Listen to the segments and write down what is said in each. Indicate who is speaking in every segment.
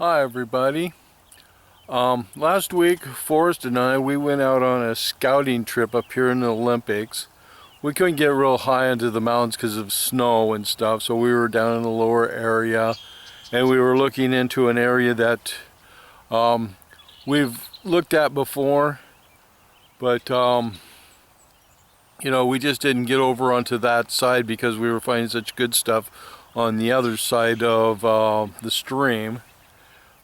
Speaker 1: Hi everybody. Last week Forrest and I, we went out on a scouting trip up here in the Olympics. We couldn't get real high into the mountains because of snow and stuff, so we were down in the lower area and we were looking into an area that we've looked at before, but you know, we just didn't get over onto that side because we were finding such good stuff on the other side of the stream.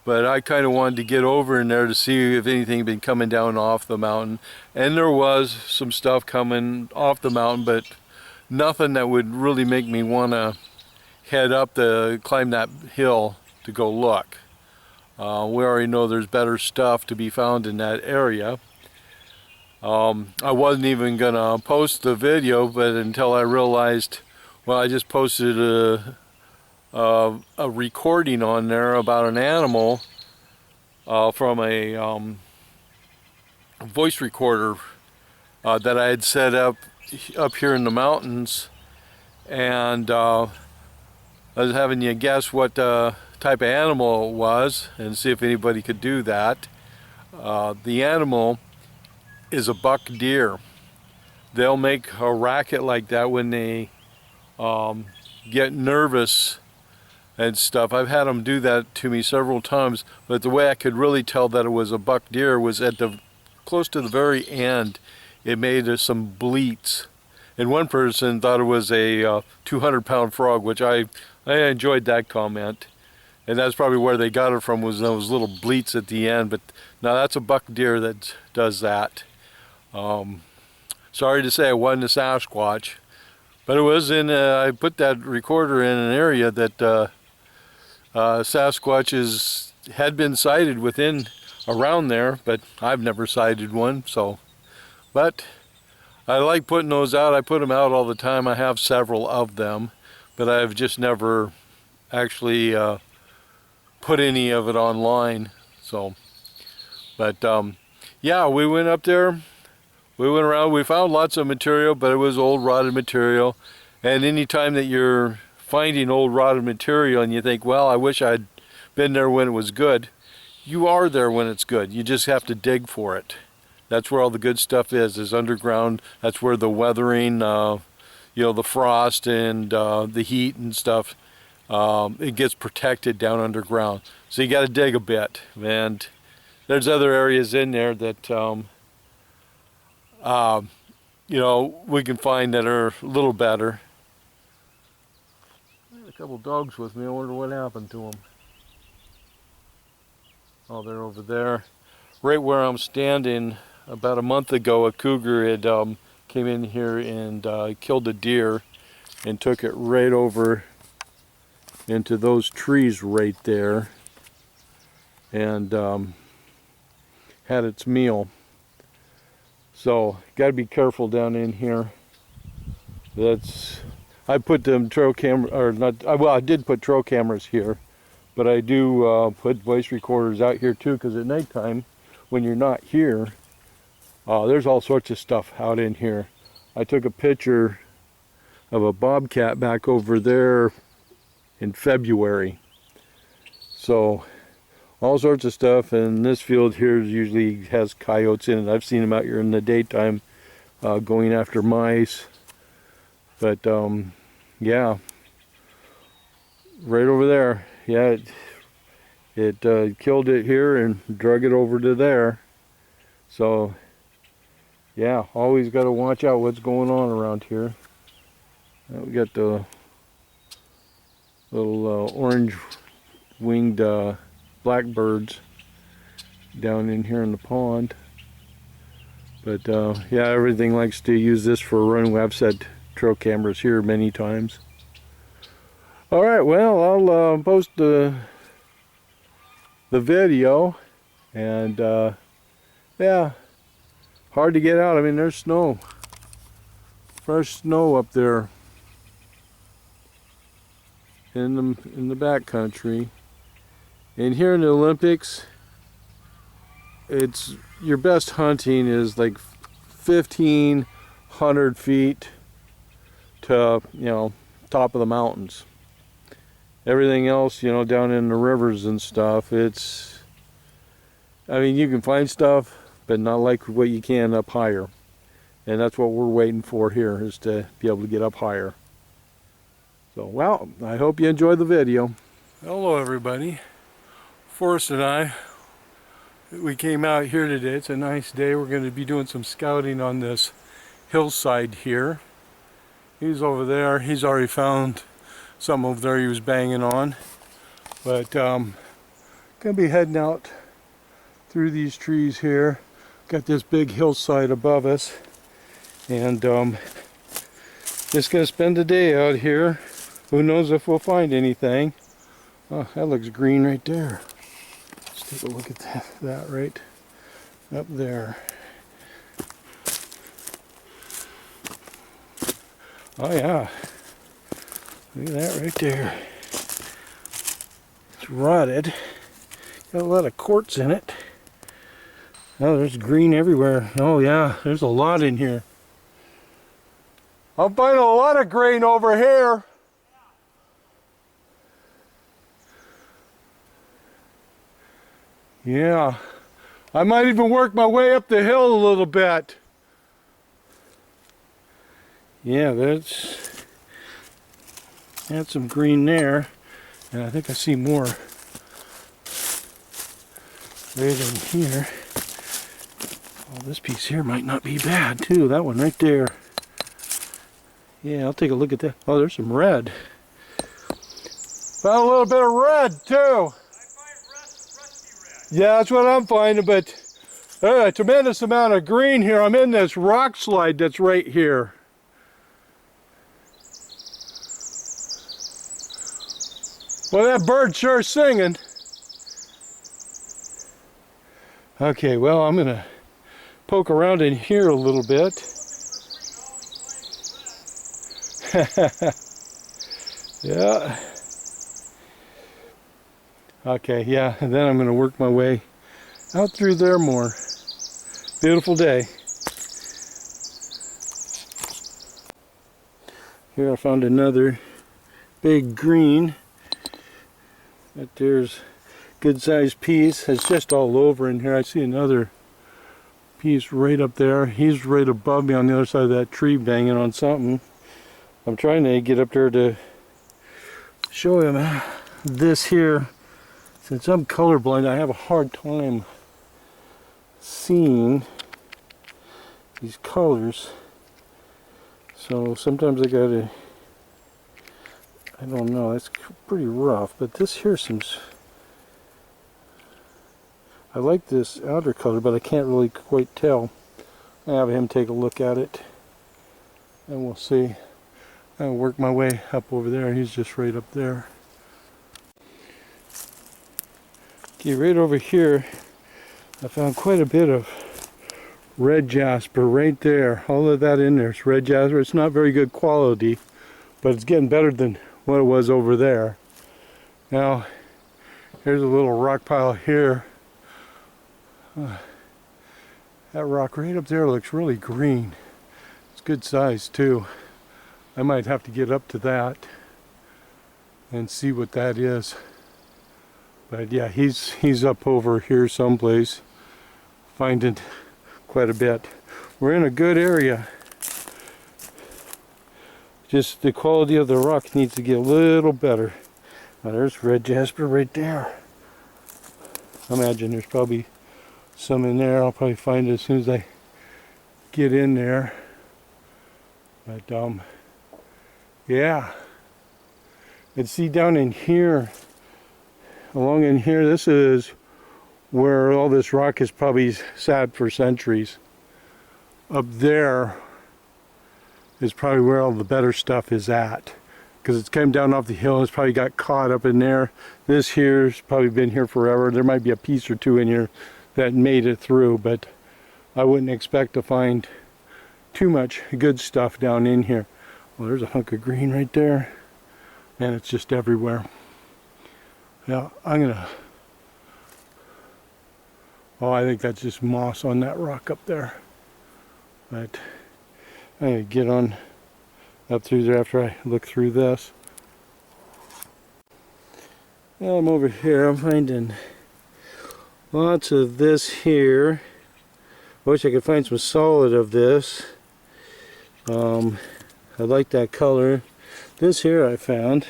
Speaker 1: But I kind of wanted to get over in there to see if anything had been coming down off the mountain. And there was some stuff coming off the mountain, but nothing that would really make me want to head up to climb that hill to go look. We already know there's better stuff to be found in that area. I wasn't even going to post the video, but until I realized, well, I just posted a recording on there about an animal from a voice recorder that I had set up here in the mountains, and I was having you guess what type of animal it was and see if anybody could do that. The animal is a buck deer. They'll make a racket like that when they get nervous and stuff. I've had them do that to me several times, but the way I could really tell that it was a buck deer was at the close to the very end. It made some bleats, and one person thought it was a 200-pound frog, which I enjoyed that comment, and that's probably where they got it from, was those little bleats at the end. But now that's a buck deer that does that. Sorry to say it wasn't a Sasquatch, but it was in. I put that recorder in an area that Sasquatches had been sighted within around there, but I've never sighted one. So, but I like putting those out. I put them out all the time. I have several of them, but I've just never actually put any of it online. So, but yeah, we went up there. We went around. We found lots of material, but it was old rotted material. And any time that you're finding old rotted material and you think, well, I wish I'd been there when it was good, you are there when it's good. You just have to dig for it. That's where all the good stuff is underground. That's where the weathering, you know, the frost and the heat and stuff, it gets protected down underground. So you got to dig a bit. And there's other areas in there that you know, we can find that are a little better. I had a couple dogs with me. I wonder what happened to them. Oh, they're over there. Right where I'm standing, about a month ago, a cougar had came in here and killed a deer and took it right over into those trees right there and had its meal. So got to be careful down in here. I put them trail camera, or not. Well, I did put trail cameras here, but I do put voice recorders out here too, because at nighttime, when you're not here, there's all sorts of stuff out in here. I took a picture of a bobcat back over there in February. So all sorts of stuff, and this field here usually has coyotes in it. I've seen them out here in the daytime going after mice. But yeah, right over there. Yeah, it killed it here and drug it over to there. So yeah, always got to watch out what's going on around here. We got the little orange-winged blackbirds down in here in the pond. But yeah, everything likes to use this for running. I've set trail cameras here many times. All right, well, I'll post the video, and yeah, hard to get out. I mean, there's snow, fresh snow up there in the back country. And here in the Olympics, it's your best hunting is like 1,500 feet to, you know, top of the mountains. everything else, you know, down in the rivers and stuff, it's, I mean, you can find stuff, but not like what you can up higher. And that's what we're waiting for here, is to be able to get up higher. So, well, I hope you enjoyed the video. Hello everybody. Forrest and I, we came out here today. It's a nice day. We're going to be doing some scouting on this hillside here. He's over there. He's already found some over there he was banging on. But going to be heading out through these trees here. Got this big hillside above us. And just going to spend the day out here. Who knows if we'll find anything. Oh, that looks green right there. Let's take a look at that right up there. Oh yeah. Look at that right there. It's rotted. Got a lot of quartz in it. Oh, there's green everywhere. Oh yeah, there's a lot in here. I'm finding a lot of grain over here. Yeah, I might even work my way up the hill a little bit. Yeah, that's some green there, and I think I see more right in here. Oh, this piece here might not be bad too. That one right there. Yeah, I'll take a look at that. Oh, there's some red. Found a little bit of red too. Yeah, that's what I'm finding, but a tremendous amount of green here. I'm in this rock slide that's right here. Well, that bird's sure singing. Okay, well, I'm gonna poke around in here a little bit. Yeah. Okay, yeah, and then I'm going to work my way out through there more. Beautiful day. Here I found another big green. That there's a good sized piece. It's just all over in here. I see another piece right up there. He's right above me on the other side of that tree banging on something. I'm trying to get up there to show him this here. Since I'm colorblind, I have a hard time seeing these colors. So sometimes I gotta, I don't know, it's pretty rough, but this here seems, I like this outer color, but I can't really quite tell. I'll have him take a look at it, and we'll see. I'll work my way up over there. He's just right up there. Okay, right over here, I found quite a bit of red jasper right there. All of that in there is red jasper. It's not very good quality, but it's getting better than what it was over there. Now, here's a little rock pile here. That rock right up there looks really green. It's good size too. I might have to get up to that and see what that is. But yeah, he's up over here someplace, finding quite a bit. We're in a good area. Just the quality of the rock needs to get a little better. Now there's red jasper right there. I imagine there's probably some in there. I'll probably find it as soon as I get in there. But yeah. And see down in here, along in here, this is where all this rock has probably sat for centuries. Up there is probably where all the better stuff is at, because it's come down off the hill. It's probably got caught up in there. This here's probably been here forever. There might be a piece or two in here that made it through, but I wouldn't expect to find too much good stuff down in here. Well, there's a hunk of green right there, and it's just everywhere. Now I'm gonna, oh, I think that's just moss on that rock up there. But I'm gonna get on up through there after I look through this.
Speaker 2: Well, I'm over here. I'm finding lots of this here. I wish I could find some solid of this. I like that color. This here I found.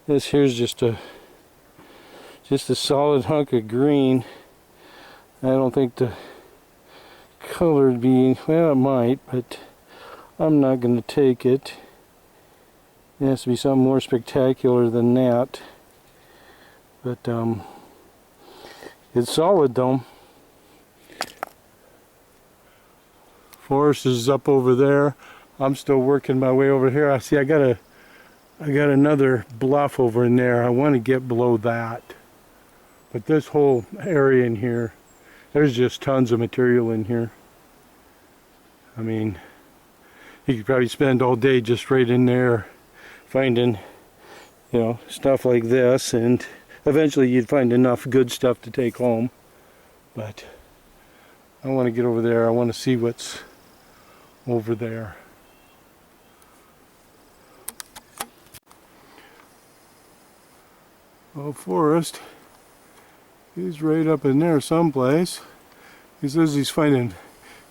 Speaker 2: This here's just a solid hunk of green. I don't think the color would be, well, it might, but I'm not going to take it. It has to be something more spectacular than that. But it's solid though. Forrest is up over there. I'm still working my way over here. I see I got another bluff over in there. I want to get below that. But this whole area in here, there's just tons of material in here. I mean, you could probably spend all day just right in there finding, you know, stuff like this, and eventually you'd find enough good stuff to take home. But I want to get over there. I want to see what's over there. Well, Forrest, he's right up in there someplace. He says he's finding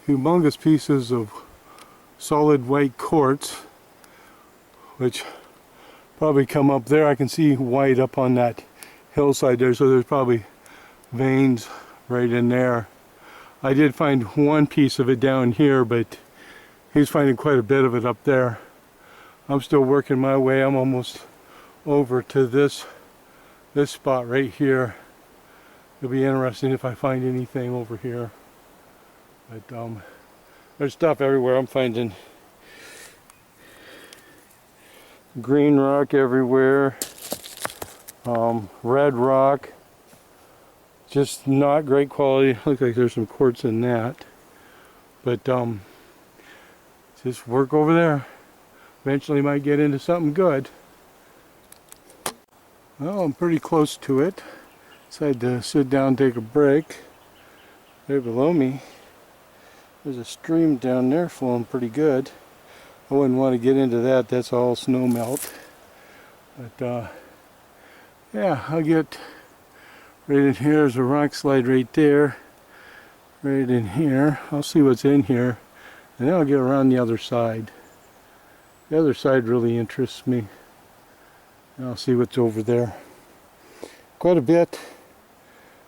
Speaker 2: humongous pieces of solid white quartz, which probably come up there. I can see white up on that hillside there, so there's probably veins right in there. I did find one piece of it down here, but he's finding quite a bit of it up there. I'm still working my way. I'm almost over to this spot right here. It'll be interesting if I find anything over here. But there's stuff everywhere. I'm finding green rock everywhere, red rock, just not great quality. Looks like there's some quartz in that, but just work over there. Eventually might get into something good. Well, I'm pretty close to it. Decided to sit down and take a break. There below me, there's a stream down there flowing pretty good. I wouldn't want to get into that. That's all snow melt. But yeah, I'll get right in here. There's a rock slide right there. Right in here. I'll see what's in here. And then I'll get around the other side. The other side really interests me. And I'll see what's over there. Quite a bit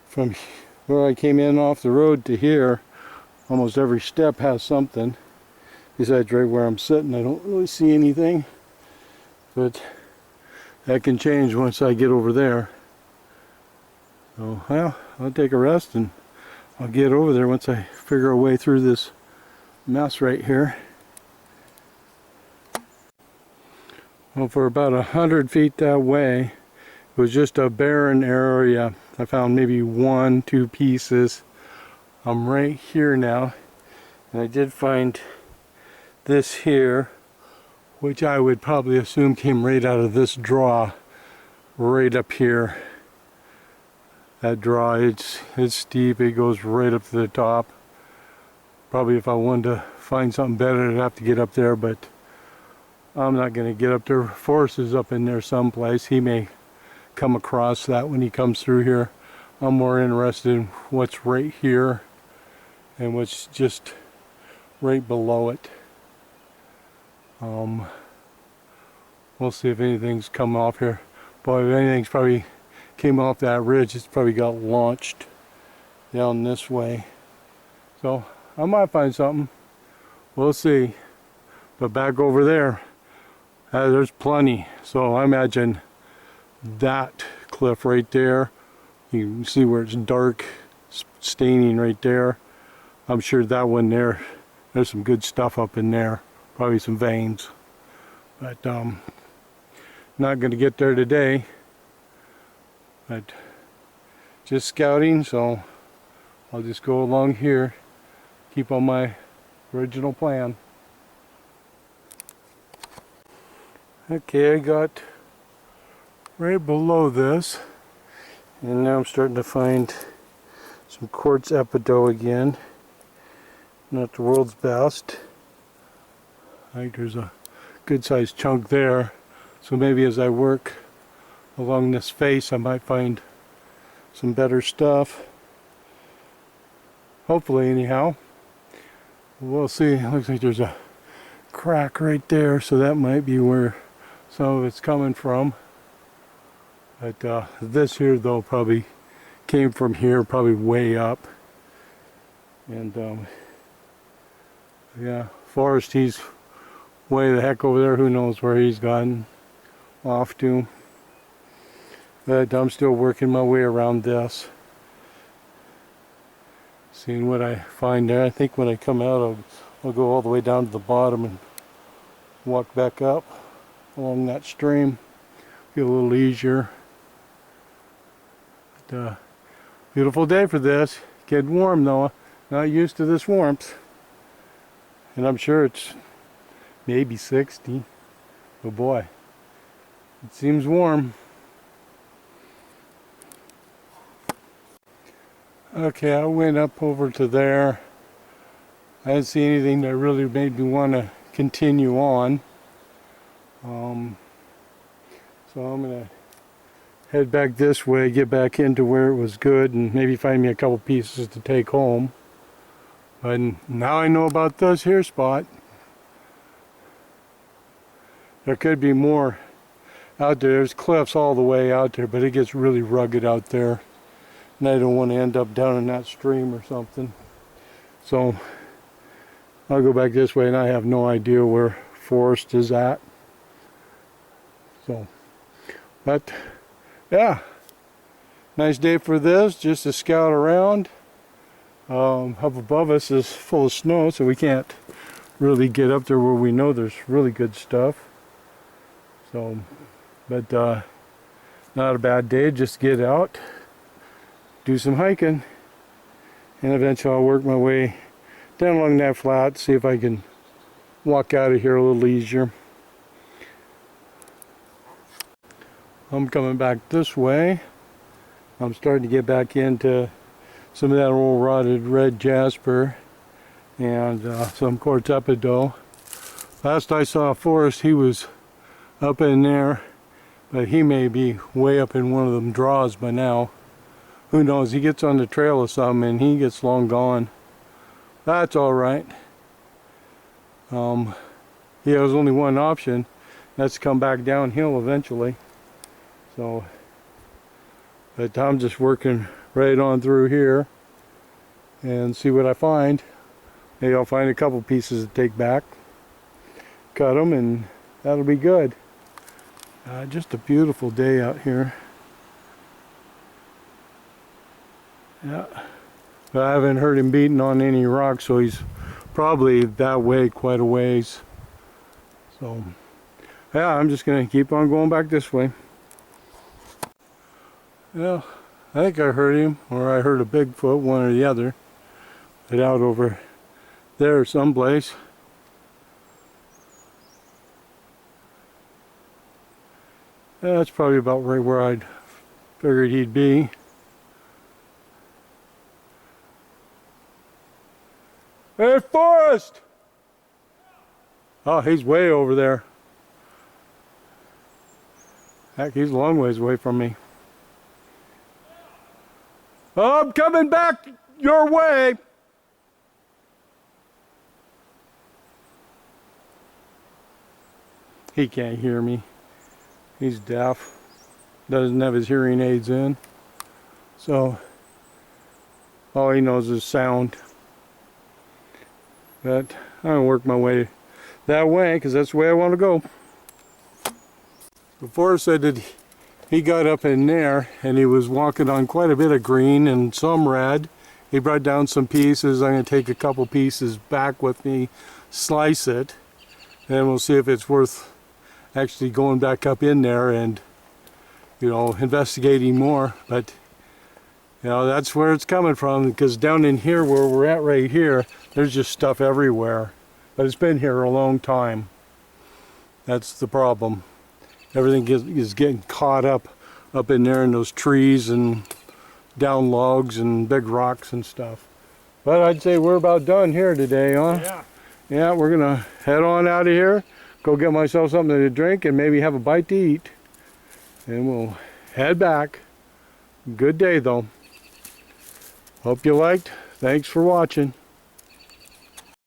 Speaker 2: from where I came in off the road to here. Almost every step has something. Besides right where I'm sitting, I don't really see anything. But that can change once I get over there. So, well, I'll take a rest and I'll get over there once I figure a way through this mess right here. Well, for about 100 feet that way, it was just a barren area. I found maybe 1-2 pieces. I'm right here now, and I did find this here, which I would probably assume came right out of this draw, right up here. That draw, it's steep. It goes right up to the top. Probably if I wanted to find something better, I'd have to get up there, but I'm not going to get up there. Forrest is up in there someplace. He may come across that when he comes through here. I'm more interested in what's right here and what's just right below it. We'll see if anything's come off here. Boy, if anything's probably came off that ridge, it's probably got launched down this way. So I might find something. We'll see. But back over there, there's plenty. So I imagine that cliff right there, you can see where it's dark staining right there. I'm sure that one there, there's some good stuff up in there. Probably some veins. But not going to get there today. But just scouting, so I'll just go along here, keep on my original plan. Okay, I got right below this, and now I'm starting to find some quartz epidote again. Not the world's best. I think there's a good sized chunk there, so maybe as I work along this face I might find some better stuff. Hopefully, anyhow. We'll see. It looks like there's a crack right there, so that might be where some of it's coming from. But this here, though, probably came from here, probably way up. And yeah, Forrest, he's way the heck over there. Who knows where he's gotten off to. But I'm still working my way around this. Seeing what I find there. I think when I come out, I'll go all the way down to the bottom and walk back up along that stream. Feel a little easier. But, beautiful day for this. Getting warm though. Not used to this warmth. And I'm sure it's maybe 60. But boy, it seems warm. Okay, I went up over to there. I didn't see anything that really made me want to continue on. So I'm going to head back this way, get back into where it was good, and maybe find me a couple pieces to take home. But now I know about this here spot. There could be more out there. There's cliffs all the way out there, but it gets really rugged out there. And I don't want to end up down in that stream or something. So I'll go back this way, and I have no idea where Forrest is at. So, but yeah, nice day for this, just to scout around. Up above us is full of snow, so we can't really get up there where we know there's really good stuff. So, but not a bad day, just to get out, do some hiking, and eventually I'll work my way down along that flat, see if I can walk out of here a little easier. I'm coming back this way. I'm starting to get back into some of that old rotted red jasper and some quartz epidote. Last I saw Forrest, he was up in there, but he may be way up in one of them draws by now. Who knows? He gets on the trail of something and he gets long gone. That's all right. Yeah, there's only one option. That's to come back downhill eventually. So, but I'm just working right on through here and see what I find. Maybe I'll find a couple pieces to take back, cut them, and that'll be good. Just a beautiful day out here. Yeah, but I haven't heard him beating on any rocks, so he's probably that way quite a ways. So yeah, I'm just gonna keep on going back this way. Yeah, I think I heard him, or I heard a Bigfoot, one or the other. But out over there someplace. Yeah, that's probably about right where I'd figured he'd be. Hey, Forrest! Oh, he's way over there. Heck, he's a long ways away from me. Oh, I'm coming back your way! He can't hear me. He's deaf. Doesn't have his hearing aids in. So, all he knows is sound. But I'm going to work my way that way because that's the way I want to go. Before said that he got up in there and he was walking on quite a bit of green and some red. He brought down some pieces. I'm going to take a couple pieces back with me, slice it, and we'll see if it's worth actually going back up in there and, you know, investigating more. But you know, that's where it's coming from, because down in here where we're at right here, there's just stuff everywhere. But it's been here a long time. That's the problem. Everything is getting caught up in there in those trees and down logs and big rocks and stuff. But I'd say we're about done here today, huh?
Speaker 3: Yeah.
Speaker 2: Yeah, we're gonna head on out of here, go get myself something to drink and maybe have a bite to eat. And we'll head back. Good day though. Hope you liked. Thanks for watching.